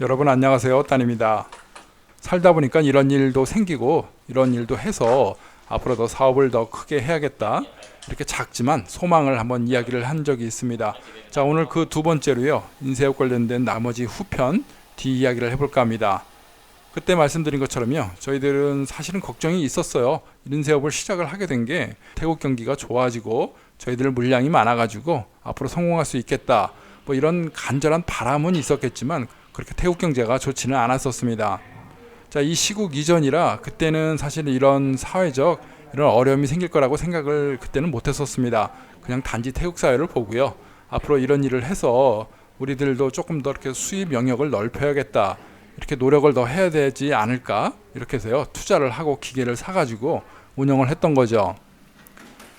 여러분 안녕하세요. 따님입니다. 살다 보니까 이런 일도 생기고 이런 일도 해서 앞으로 더 사업을 더 크게 해야겠다. 이렇게 작지만 소망을 한번 이야기를 한 적이 있습니다. 자, 오늘 그 두 번째로요. 인쇄업 관련된 나머지 후편 뒤 이야기를 해볼까 합니다. 그때 말씀드린 것처럼요. 저희들은 사실은 걱정이 있었어요. 인쇄업을 시작을 하게 된 게 태국 경기가 좋아지고 저희들 물량이 많아가지고 앞으로 성공할 수 있겠다. 뭐 이런 간절한 바람은 있었겠지만 그렇게 태국 경제가 좋지는 않았었습니다. 자, 이 시국 이전이라 그때는 사실 이런 사회적 이런 어려움이 생길 거라고 생각을 그때는 못했었습니다. 그냥 단지 태국 사회를 보고요. 앞으로 이런 일을 해서 우리들도 조금 더 이렇게 수입 영역을 넓혀야겠다. 이렇게 노력을 더 해야 되지 않을까? 이렇게 해서요. 투자를 하고 기계를 사가지고 운영을 했던 거죠.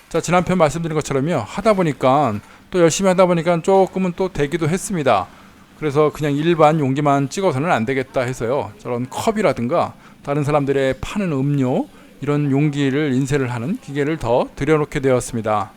자, 지난 편 말씀드린 것처럼요. 하다 보니까 또 열심히 하다 보니까 조금은 또 되기도 했습니다. 그래서 그냥 일반 용기만 찍어서는 안 되겠다 해서요. 저런 컵이라든가 다른 사람들의 파는 음료 이런 용기를 인쇄를 하는 기계를 더 들여놓게 되었습니다.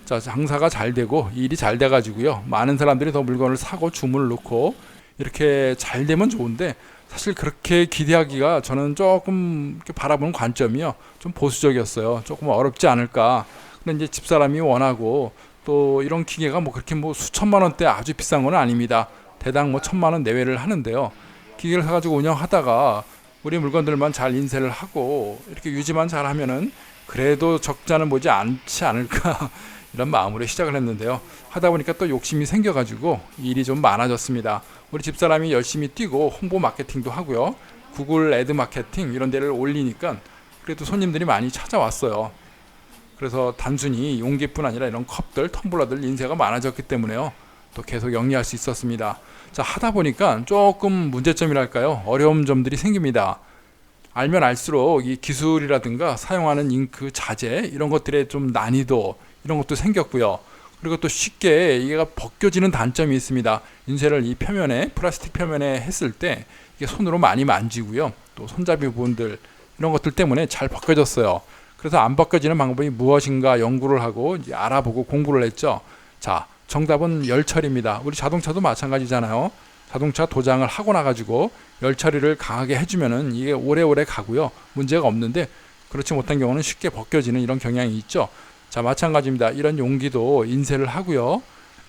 자, 장사가 잘 되고 일이 잘 돼가지고요. 많은 사람들이 더 물건을 사고 주문을 놓고 이렇게 잘 되면 좋은데 사실 그렇게 기대하기가 저는 조금 이렇게 바라보는 관점이요. 좀 보수적이었어요. 조금 어렵지 않을까. 근데 이제 집사람이 원하고 또 이런 기계가 뭐 그렇게 뭐 수천만 원대 아주 비싼 건 아닙니다. 대당 뭐 1,000만 원 내외를 하는데요. 기계를 사가지고 운영하다가 우리 물건들만 잘 인쇄를 하고 이렇게 유지만 잘 하면은 그래도 적자는 보지 않지 않을까 이런 마음으로 시작을 했는데요. 하다 보니까 또 욕심이 생겨가지고 일이 좀 많아졌습니다. 우리 집사람이 열심히 뛰고 홍보 마케팅도 하고요. 구글 애드 마케팅 이런 데를 올리니까 그래도 손님들이 많이 찾아왔어요. 그래서 단순히 용기뿐 아니라 이런 컵들, 텀블러들 인쇄가 많아졌기 때문에요. 또 계속 영위할 수 있었습니다. 자, 하다 보니까 조금 문제점이랄까요? 어려운 점들이 생깁니다. 알면 알수록 이 기술이라든가 사용하는 잉크 자재 이런 것들의 좀 난이도 이런 것도 생겼고요. 그리고 또 쉽게 이게 벗겨지는 단점이 있습니다. 인쇄를 이 표면에 플라스틱 표면에 했을 때 이게 손으로 많이 만지고요. 또 손잡이 부분들 이런 것들 때문에 잘 벗겨졌어요. 그래서 안 벗겨지는 방법이 무엇인가 연구를 하고 이제 알아보고 공부를 했죠. 자, 정답은 열 처리입니다. 우리 자동차도 마찬가지잖아요. 자동차 도장을 하고 나가지고 열 처리를 강하게 해주면은 이게 오래오래 가고요. 문제가 없는데 그렇지 못한 경우는 쉽게 벗겨지는 이런 경향이 있죠. 자, 마찬가지입니다. 이런 용기도 인쇄를 하고요.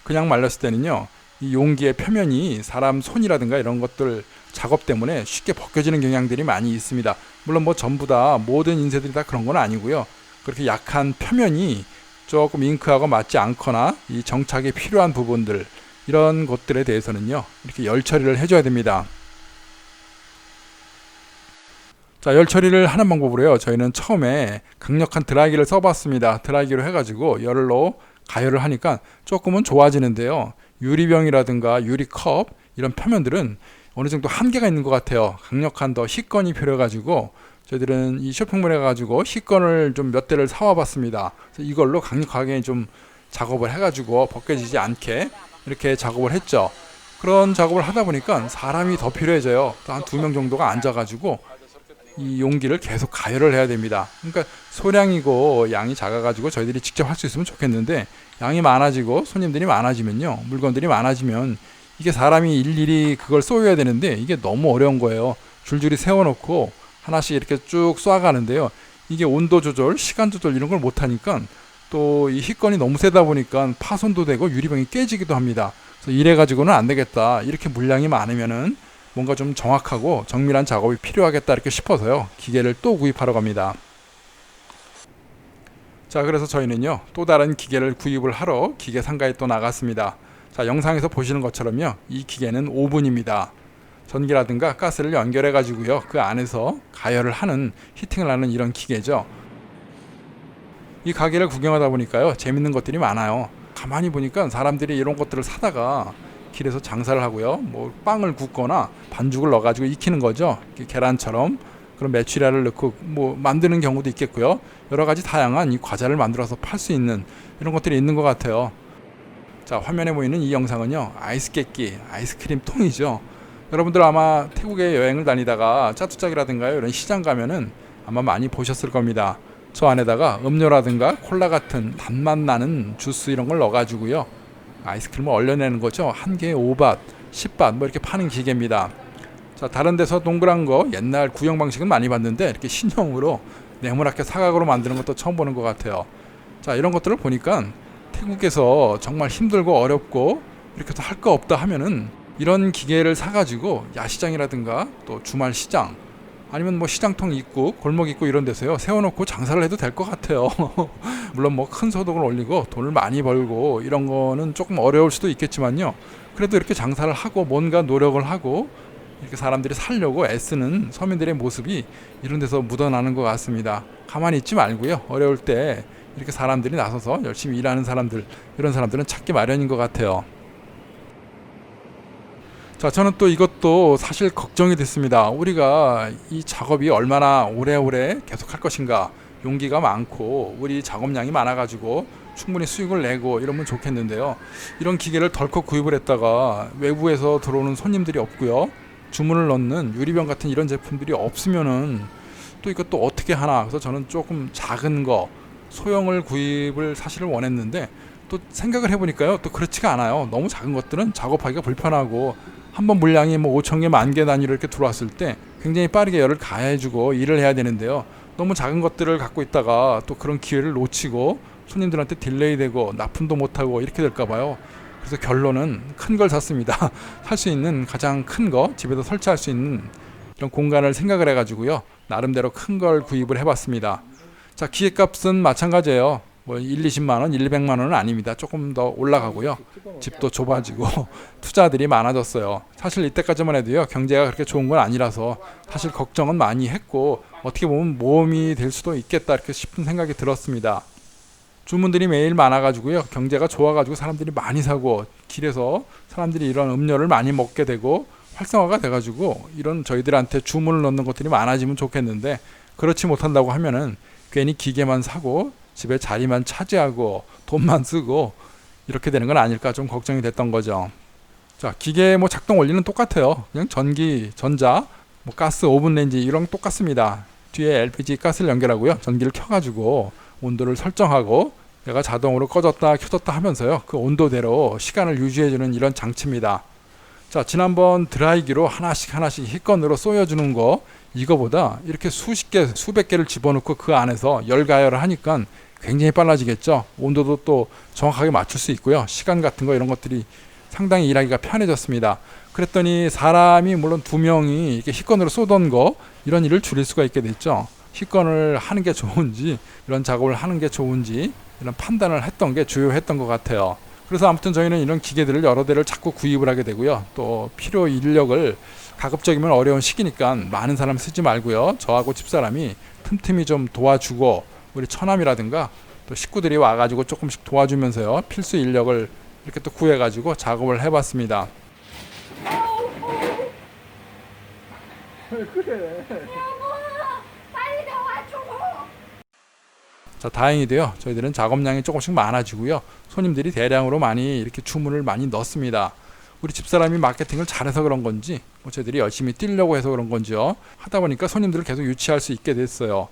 그냥 말렸을 때는요. 이 용기의 표면이 사람 손이라든가 이런 것들 작업 때문에 쉽게 벗겨지는 경향들이 많이 있습니다. 물론 뭐 전부 다 모든 인쇄들이 다 그런 건 아니고요. 그렇게 약한 표면이 조금 잉크하고 맞지 않거나 이 정착이 필요한 부분들 이런 것들에 대해서는요. 이렇게 열 처리를 해줘야 됩니다. 자, 열 처리를 하는 방법으로요. 저희는 처음에 강력한 드라이기를 써봤습니다. 드라이기로 해가지고 열로 가열을 하니까 조금은 좋아지는데요. 유리병이라든가 유리컵 이런 표면들은 어느 정도 한계가 있는 것 같아요. 강력한 더 희건이 필요해가지고 저희들은 이 쇼핑몰에 가가지고 희건을 좀 몇 대를 사와봤습니다. 그래서 이걸로 강력하게 좀 작업을 해가지고 벗겨지지 않게 이렇게 작업을 했죠. 그런 작업을 하다 보니까 사람이 더 필요해져요. 한 2명 정도가 앉아가지고 이 용기를 계속 가열을 해야 됩니다. 그러니까 소량이고 양이 작아가지고 저희들이 직접 할 수 있으면 좋겠는데 양이 많아지고 손님들이 많아지면요. 물건들이 많아지면 이게 사람이 일일이 그걸 쏘여야 되는데 이게 너무 어려운 거예요. 줄줄이 세워놓고 하나씩 이렇게 쭉 쏴가는데요. 이게 온도 조절, 시간 조절 이런 걸 못하니까 또 이 희건이 너무 세다 보니까 파손도 되고 유리병이 깨지기도 합니다. 그래서 이래가지고는 안 되겠다. 이렇게 물량이 많으면은 뭔가 좀 정확하고 정밀한 작업이 필요하겠다 이렇게 싶어서요. 기계를 또 구입하러 갑니다. 자, 그래서 저희는요. 또 다른 기계를 구입을 하러 기계 상가에 또 나갔습니다. 자, 영상에서 보시는 것처럼요. 이 기계는 오븐입니다. 전기라든가 가스를 연결해 가지고요. 그 안에서 가열을 하는 히팅을 하는 이런 기계죠. 이 가게를 구경하다 보니까요. 재밌는 것들이 많아요. 가만히 보니까 사람들이 이런 것들을 사다가 길에서 장사를 하고요. 뭐 빵을 굽거나 반죽을 넣어가지고 익히는 거죠. 계란처럼 그런 메추리알을 넣고 뭐 만드는 경우도 있겠고요. 여러 가지 다양한 이 과자를 만들어서 팔 수 있는 이런 것들이 있는 것 같아요. 자, 화면에 보이는 이 영상은요. 아이스 깨끼, 아이스크림 통이죠. 여러분들 아마 태국에 여행을 다니다가 짜투짝이라든가 이런 시장 가면은 아마 많이 보셨을 겁니다. 저 안에다가 음료라든가 콜라 같은 단맛 나는 주스 이런 걸 넣어가지고요. 아이스크림을 얼려내는 거죠. 한 개에 5밭 10밭 뭐 이렇게 파는 기계입니다. 자, 다른 데서 동그란 거 옛날 구형 방식은 많이 봤는데 이렇게 신형으로 네모나게 사각으로 만드는 것도 처음 보는 것 같아요. 자, 이런 것들을 보니까 태국에서 정말 힘들고 어렵고 이렇게 할 거 없다 하면은 이런 기계를 사가지고 야시장이라든가 또 주말 시장 아니면 뭐 시장통 있고 골목 있고 이런 데서요 세워놓고 장사를 해도 될 것 같아요. 물론 뭐 큰 소득을 올리고 돈을 많이 벌고 이런 거는 조금 어려울 수도 있겠지만요. 그래도 이렇게 장사를 하고 뭔가 노력을 하고 이렇게 사람들이 살려고 애쓰는 서민들의 모습이 이런 데서 묻어나는 것 같습니다. 가만히 있지 말고요. 어려울 때 이렇게 사람들이 나서서 열심히 일하는 사람들, 이런 사람들은 찾기 마련인 것 같아요. 자, 저는 또 이것도 사실 걱정이 됐습니다. 우리가 이 작업이 얼마나 오래오래 계속할 것인가. 용기가 많고 우리 작업량이 많아가지고 충분히 수익을 내고 이러면 좋겠는데요. 이런 기계를 덜컥 구입을 했다가 외부에서 들어오는 손님들이 없고요. 주문을 넣는 유리병 같은 이런 제품들이 없으면은 또 이것도 어떻게 하나. 그래서 저는 조금 작은 거 소형을 구입을 사실을 원했는데 또 생각을 해보니까요 또 그렇지가 않아요. 너무 작은 것들은 작업하기가 불편하고 한번 물량이 뭐 5천 개, 10,000개 단위로 이렇게 들어왔을 때 굉장히 빠르게 열을 가해주고 일을 해야 되는데요. 너무 작은 것들을 갖고 있다가 또 그런 기회를 놓치고 손님들한테 딜레이 되고 납품도 못하고 이렇게 될까 봐요. 그래서 결론은 큰 걸 샀습니다. 살 수 있는 가장 큰 거, 집에서 설치할 수 있는 이런 공간을 생각을 해가지고요. 나름대로 큰 걸 구입을 해봤습니다. 자, 기계값은 마찬가지예요. 뭐 1, 20만 원, 1, 200만 원은 아닙니다. 조금 더 올라가고요. 집도 좁아지고 투자들이 많아졌어요. 사실 이때까지만 해도요. 경제가 그렇게 좋은 건 아니라서 사실 걱정은 많이 했고 어떻게 보면 모험이 될 수도 있겠다 이렇게 싶은 생각이 들었습니다. 주문들이 매일 많아가지고요. 경제가 좋아가지고 사람들이 많이 사고 길에서 사람들이 이런 음료를 많이 먹게 되고 활성화가 돼가지고 이런 저희들한테 주문을 넣는 것들이 많아지면 좋겠는데 그렇지 못한다고 하면은 괜히 기계만 사고 집에 자리만 차지하고 돈만 쓰고 이렇게 되는 건 아닐까 좀 걱정이 됐던 거죠. 자, 기계 뭐 작동 원리는 똑같아요. 그냥 전기, 전자, 뭐 가스, 오븐 렌지 이런 똑같습니다. 뒤에 LPG 가스를 연결하고요. 전기를 켜가지고 온도를 설정하고 얘가 자동으로 꺼졌다 켜졌다 하면서요. 그 온도대로 시간을 유지해주는 이런 장치입니다. 자, 지난번 드라이기로 하나씩 희건으로 쏘여주는 거 이거보다 이렇게 수십 개, 수백 개를 집어넣고 그 안에서 열 가열을 하니까 굉장히 빨라지겠죠. 온도도 또 정확하게 맞출 수 있고요. 시간 같은 거 이런 것들이 상당히 일하기가 편해졌습니다. 그랬더니 사람이 물론 2명이 이렇게 희건으로 쏘던 거 이런 일을 줄일 수가 있게 됐죠. 희건을 하는 게 좋은지 이런 작업을 하는 게 좋은지 이런 판단을 했던 게 주요했던 것 같아요. 그래서 아무튼 저희는 이런 기계들을 여러 대를 자꾸 구입을 하게 되고요. 또 필요 인력을 가급적이면 어려운 시기니까 많은 사람 쓰지 말고요. 저하고 집사람이 틈틈이 좀 도와주고 우리 처남이라든가 또 식구들이 와가지고 조금씩 도와주면서요. 필수 인력을 이렇게 또 구해가지고 작업을 해봤습니다. 그래. 빨리 도와주고. 자, 다행히도요. 저희들은 작업량이 조금씩 많아지고요. 손님들이 대량으로 많이 이렇게 주문을 많이 넣습니다. 우리 집사람이 마케팅을 잘해서 그런 건지 뭐 저희들이 열심히 뛰려고 해서 그런 건지요. 하다 보니까 손님들을 계속 유치할 수 있게 됐어요.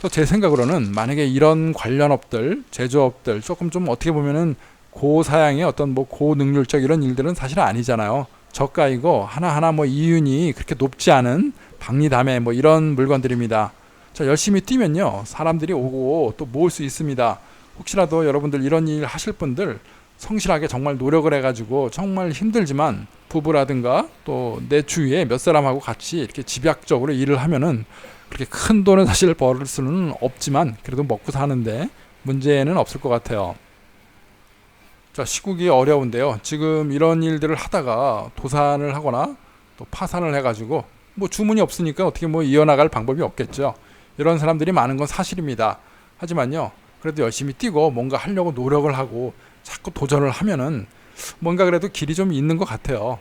제 생각으로는 만약에 이런 관련업들, 제조업들 조금 좀 어떻게 보면은 고사양의 어떤 뭐 고능률적 이런 일들은 사실 아니잖아요. 저가이고 하나하나 뭐 이윤이 그렇게 높지 않은 박리담에 뭐 이런 물건들입니다. 자, 열심히 뛰면요. 사람들이 오고 또 모을 수 있습니다. 혹시라도 여러분들 이런 일 하실 분들 성실하게 정말 노력을 해가지고 정말 힘들지만 부부라든가 또 내 주위에 몇 사람하고 같이 이렇게 집약적으로 일을 하면은 그렇게 큰 돈을 사실 벌을 수는 없지만 그래도 먹고 사는데 문제는 없을 것 같아요. 자, 시국이 어려운데요. 지금 이런 일들을 하다가 도산을 하거나 또 파산을 해가지고 뭐 주문이 없으니까 어떻게 뭐 이어나갈 방법이 없겠죠. 이런 사람들이 많은 건 사실입니다. 하지만요. 그래도 열심히 뛰고 뭔가 하려고 노력을 하고 자꾸 도전을 하면은 뭔가 그래도 길이 좀 있는 것 같아요.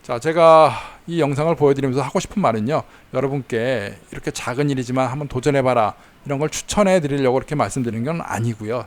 자, 제가 이 영상을 보여드리면서 하고 싶은 말은요. 여러분께 이렇게 작은 일이지만 한번 도전해봐라. 이런 걸 추천해 드리려고 이렇게 말씀드리는 건 아니고요.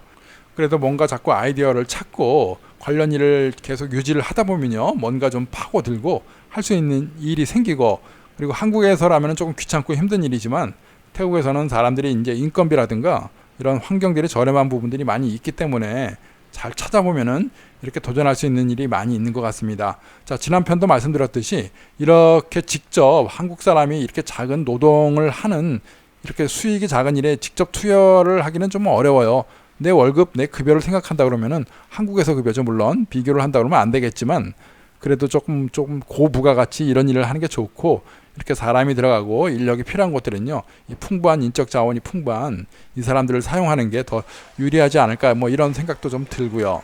그래도 뭔가 자꾸 아이디어를 찾고 관련 일을 계속 유지를 하다 보면요. 뭔가 좀 파고들고 할 수 있는 일이 생기고 그리고 한국에서라면 조금 귀찮고 힘든 일이지만 태국에서는 사람들이 이제 인건비라든가 이런 환경들이 저렴한 부분들이 많이 있기 때문에 잘 찾아보면은 이렇게 도전할 수 있는 일이 많이 있는 것 같습니다. 자, 지난 편도 말씀드렸듯이 이렇게 직접 한국 사람이 이렇게 작은 노동을 하는 이렇게 수익이 작은 일에 직접 투여를 하기는 좀 어려워요. 내 월급, 내 급여를 생각한다 그러면은 한국에서 급여죠. 물론 비교를 한다 그러면 안 되겠지만 그래도 조금 고부가가치 이런 일을 하는 게 좋고, 이렇게 사람이 들어가고 인력이 필요한 곳들은요, 이 풍부한 인적 자원이 풍부한 이 사람들을 사용하는 게 더 유리하지 않을까, 뭐 이런 생각도 좀 들고요.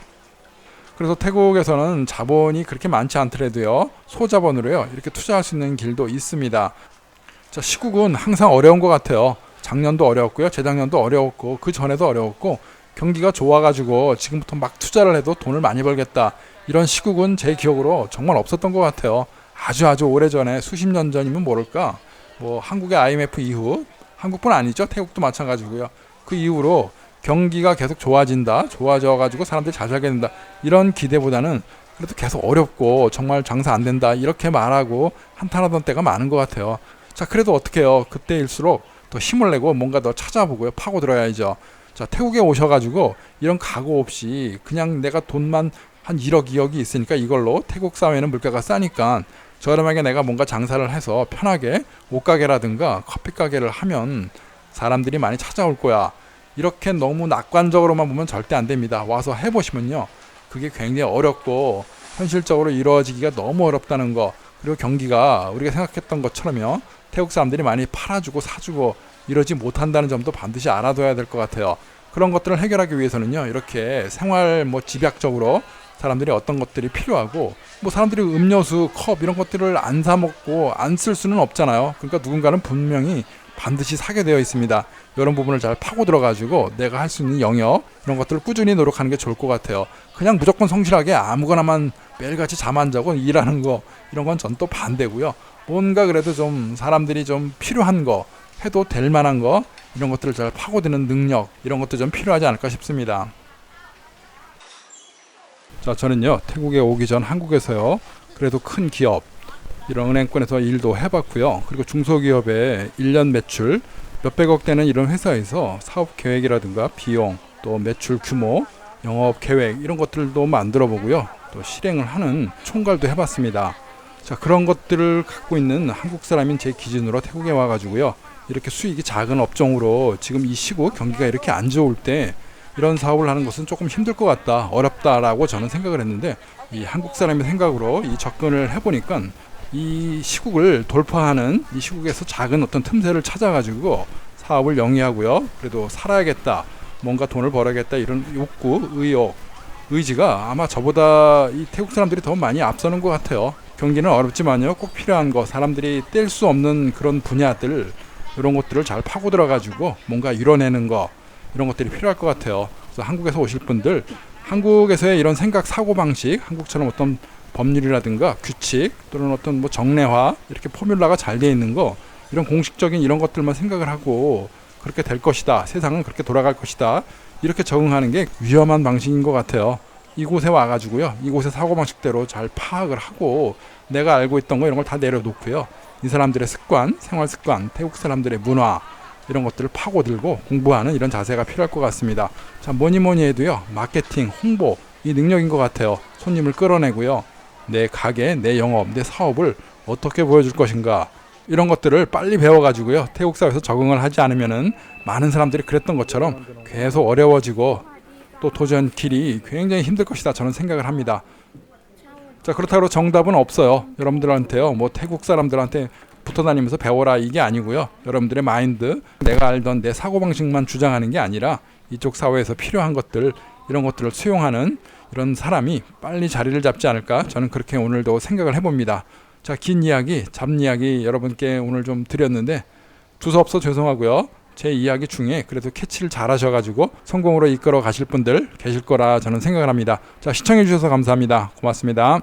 그래서 태국에서는 자본이 그렇게 많지 않더라도요, 소자본으로요 이렇게 투자할 수 있는 길도 있습니다. 자, 시국은 항상 어려운 것 같아요. 작년도 어려웠고요, 재작년도 어려웠고, 그 전에도 어려웠고, 경기가 좋아가지고 지금부터 막 투자를 해도 돈을 많이 벌겠다, 이런 시국은 제 기억으로 정말 없었던 것 같아요. 아주 오래전에, 수십 년 전이면 모를까, 뭐 한국의 IMF 이후, 한국뿐 아니죠, 태국도 마찬가지고요, 그 이후로 경기가 계속 좋아져가지고 사람들이 잘 살게 된다, 이런 기대보다는 그래도 계속 어렵고 정말 장사 안 된다, 이렇게 말하고 한탄하던 때가 많은 것 같아요. 자, 그래도 어떻게 해요? 그때일수록 더 힘을 내고 뭔가 더 찾아보고요, 파고들어야죠. 자, 태국에 오셔가지고 이런 각오 없이 그냥 내가 돈만 한 1억, 2억이 있으니까 이걸로, 태국 사회는 물가가 싸니까 저렴하게 내가 뭔가 장사를 해서 편하게 옷가게라든가 커피가게를 하면 사람들이 많이 찾아올 거야, 이렇게 너무 낙관적으로만 보면 절대 안 됩니다. 와서 해보시면요, 그게 굉장히 어렵고 현실적으로 이루어지기가 너무 어렵다는 거, 그리고 경기가 우리가 생각했던 것처럼요, 태국 사람들이 많이 팔아주고 사주고 이러지 못한다는 점도 반드시 알아둬야 될 것 같아요. 그런 것들을 해결하기 위해서는요, 이렇게 생활 집약적으로 사람들이 어떤 것들이 필요하고, 뭐 사람들이 음료수, 컵 이런 것들을 안 사 먹고 안 쓸 수는 없잖아요. 그러니까 누군가는 분명히 반드시 사게 되어 있습니다. 이런 부분을 잘 파고 들어가지고 내가 할 수 있는 영역, 이런 것들을 꾸준히 노력하는 게 좋을 것 같아요. 그냥 무조건 성실하게 아무거나만 매일같이 잠 안 자고 일하는 거, 이런 건 전 또 반대고요. 뭔가 그래도 좀 사람들이 좀 필요한 거, 해도 될 만한 거, 이런 것들을 잘 파고드는 능력, 이런 것도 좀 필요하지 않을까 싶습니다. 자, 저는요, 태국에 오기 전 한국에서요, 그래도 큰 기업, 이런 은행권에서 일도 해봤고요. 그리고 중소기업의 1년 매출 몇백억 되는 이런 회사에서 사업 계획이라든가 비용, 또 매출 규모, 영업 계획, 이런 것들도 만들어 보고요, 또 실행을 하는 총괄도 해봤습니다. 자, 그런 것들을 갖고 있는 한국 사람인 제 기준으로 태국에 와가지고요, 이렇게 수익이 작은 업종으로 지금 이 시국 경기가 이렇게 안 좋을 때 이런 사업을 하는 것은 조금 힘들 것 같다, 어렵다라고 저는 생각을 했는데, 이 한국 사람의 생각으로 이 접근을 해보니까 이 시국을 돌파하는, 이 시국에서 작은 어떤 틈새를 찾아가지고 사업을 영위하고요, 그래도 살아야겠다, 뭔가 돈을 벌어야겠다, 이런 욕구, 의욕, 의지가 아마 저보다 이 태국 사람들이 더 많이 앞서는 것 같아요. 경기는 어렵지만요, 꼭 필요한 거, 사람들이 뗄 수 없는 그런 분야들, 이런 것들을 잘 파고 들어가지고 뭔가 이뤄내는 거, 이런 것들이 필요할 것 같아요. 그래서 한국에서 오실 분들, 한국에서의 이런 생각, 사고방식, 한국처럼 어떤 법률이라든가 규칙, 또는 어떤 정례화, 이렇게 포뮬라가 잘 되어 있는 거, 이런 공식적인 이런 것들만 생각을 하고 그렇게 될 것이다, 세상은 그렇게 돌아갈 것이다, 이렇게 적응하는 게 위험한 방식인 것 같아요. 이곳에 와가지고요, 이곳의 사고방식대로 잘 파악을 하고 내가 알고 있던 거 이런 걸 다 내려놓고요, 이 사람들의 습관, 생활습관, 태국 사람들의 문화, 이런 것들을 파고들고 공부하는 이런 자세가 필요할 것 같습니다. 자, 뭐니 해도요, 마케팅, 홍보, 이 능력인 것 같아요. 손님을 끌어내고요, 내 가게, 내 영업, 내 사업을 어떻게 보여줄 것인가, 이런 것들을 빨리 배워가지고요, 태국 사회에서 적응을 하지 않으면은 많은 사람들이 그랬던 것처럼 계속 어려워지고 또 도전 길이 굉장히 힘들 것이다, 저는 생각을 합니다. 자, 그렇다고 정답은 없어요. 여러분들한테요, 태국 사람들한테 붙어 다니면서 배워라, 이게 아니고요, 여러분들의 마인드, 내가 알던 내 사고방식만 주장하는 게 아니라 이쪽 사회에서 필요한 것들, 이런 것들을 수용하는 이런 사람이 빨리 자리를 잡지 않을까, 저는 그렇게 오늘도 생각을 해봅니다. 자, 긴 이야기, 잡 이야기 여러분께 오늘 좀 드렸는데 두서없어 죄송하고요, 제 이야기 중에 그래도 캐치를 잘 하셔가지고 성공으로 이끌어 가실 분들 계실 거라 저는 생각을 합니다. 자, 시청해 주셔서 감사합니다. 고맙습니다.